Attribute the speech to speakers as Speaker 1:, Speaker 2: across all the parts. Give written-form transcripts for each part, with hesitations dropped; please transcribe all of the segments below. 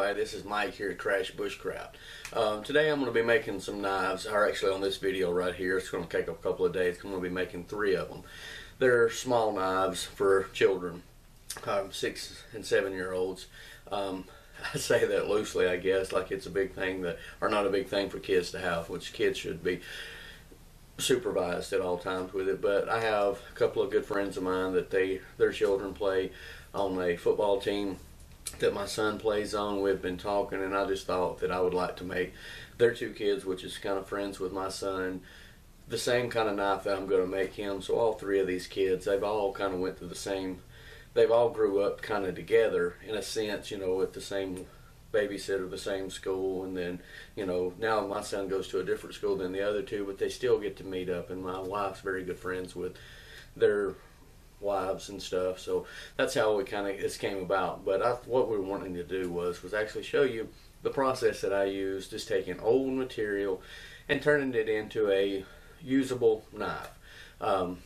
Speaker 1: everybody, this is Mike here at Bushcraft. Today I'm going to be making some knives, or actually on this video right here, it's going to take a couple of days. I'm going to be making 3 of them. They're small knives for children, 6 and 7 year olds. I say that loosely, I guess, like it's a big thing that, or not a big thing for kids to have, which kids should be supervised at all times with it. But I have a couple of good friends of mine that their children play on a football team that my son plays on. We've been talking, and I just thought that I would like to make their 2 kids, which is kind of friends with my son, the same kind of knife that I'm going to make him. So all 3 of these kids, they've all kind of went through the same, they've all grew up kind of together in a sense, you know, with the same babysitter, the same school, and then, you know, now my son goes to a different school than the other 2, but they still get to meet up, and my wife's very good friends with their wives and stuff. So that's how this came about. But what we were wanting to do was actually show you the process that I used, just taking old material and turning it into a usable knife. Kind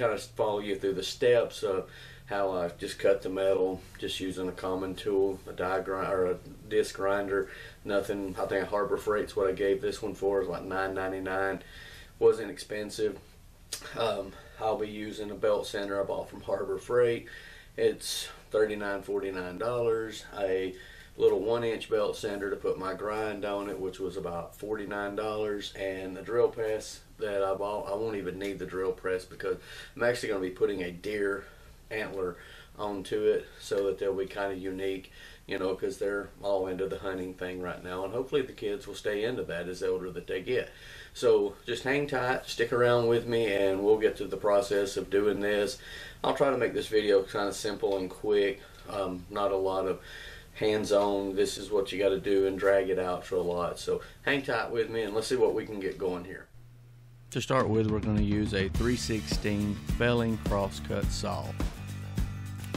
Speaker 1: of follow you through the steps of how I just cut the metal, just using a common tool, a die grinder or a disc grinder. Nothing. I think Harbor Freight's what I gave this one for. It was like $9.99. Wasn't expensive. I'll be using a belt sander I bought from Harbor Freight. It's $39.49. A little 1-inch belt sander to put my grind on it, which was about $49, and the drill press that I bought. I won't even need the drill press because I'm actually going to be putting a deer antler onto it, so that they'll be kind of unique, you know, because they're all into the hunting thing right now, and hopefully the kids will stay into that as older that they get. So just hang tight, stick around with me, and we'll get to the process of doing this. I'll try to make this video kind of simple and quick, not a lot of hands-on, this is what you got to do, and drag it out for a lot. So hang tight with me, and let's see what we can get going here. To start with, we're going to use a 3/16 felling crosscut saw.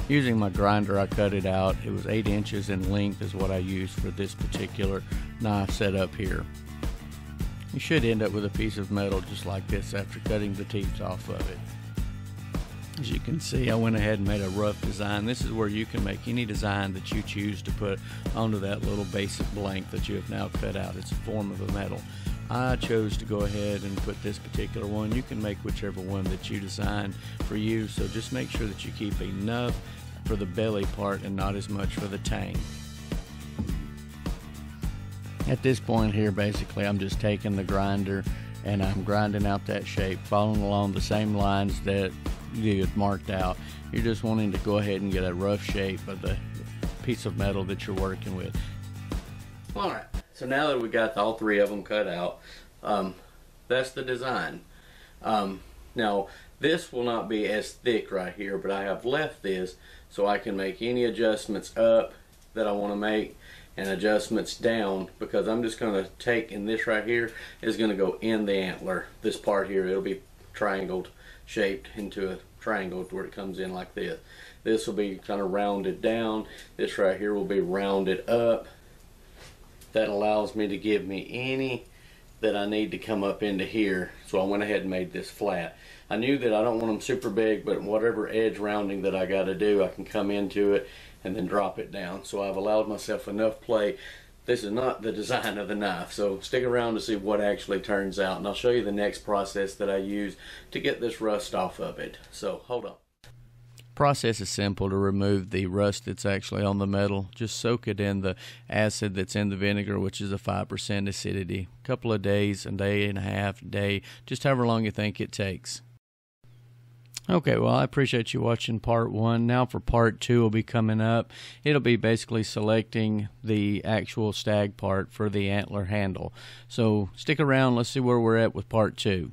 Speaker 1: Using my grinder, I cut it out. It was 8 inches in length is what I used for this particular knife setup here. You should end up with a piece of metal just like this after cutting the teeth off of it. As you can see, I went ahead and made a rough design. This is where you can make any design that you choose to put onto that little basic blank that you have now cut out. It's a form of a metal. I chose to go ahead and put this particular one. You can make whichever one that you design for you, so just make sure that you keep enough for the belly part and not as much for the tang. At this point here, basically I'm just taking the grinder and I'm grinding out that shape, following along the same lines that you had marked out. You're just wanting to go ahead and get a rough shape of the piece of metal that you're working with. Alright, so now that we got all 3 of them cut out, that's the design. Now this will not be as thick right here, but I have left this so I can make any adjustments up that I want to make and adjustments down, because I'm just going to take, and this right here is going to go in the antler. This part here, it'll be triangled, shaped into a triangle where it comes in like this. This will be kind of rounded down. This right here will be rounded up. That allows me to give me any that I need to come up into here. So I went ahead and made this flat. I knew that I don't want them super big, but whatever edge rounding that I got to do, I can come into it and then drop it down. So I've allowed myself enough play. This is not the design of the knife, so stick around to see what actually turns out, and I'll show you the next process that I use to get this rust off of it. So hold on. Process is simple to remove the rust that's actually on the metal. Just soak it in the acid that's in the vinegar, which is a 5% acidity. A couple of days, a day and a half, day, just however long you think it takes. Okay, well, I appreciate you watching part 1. Now for part 2 will be coming up. It'll be basically selecting the actual stag part for the antler handle. So stick around, let's see where we're at with part 2.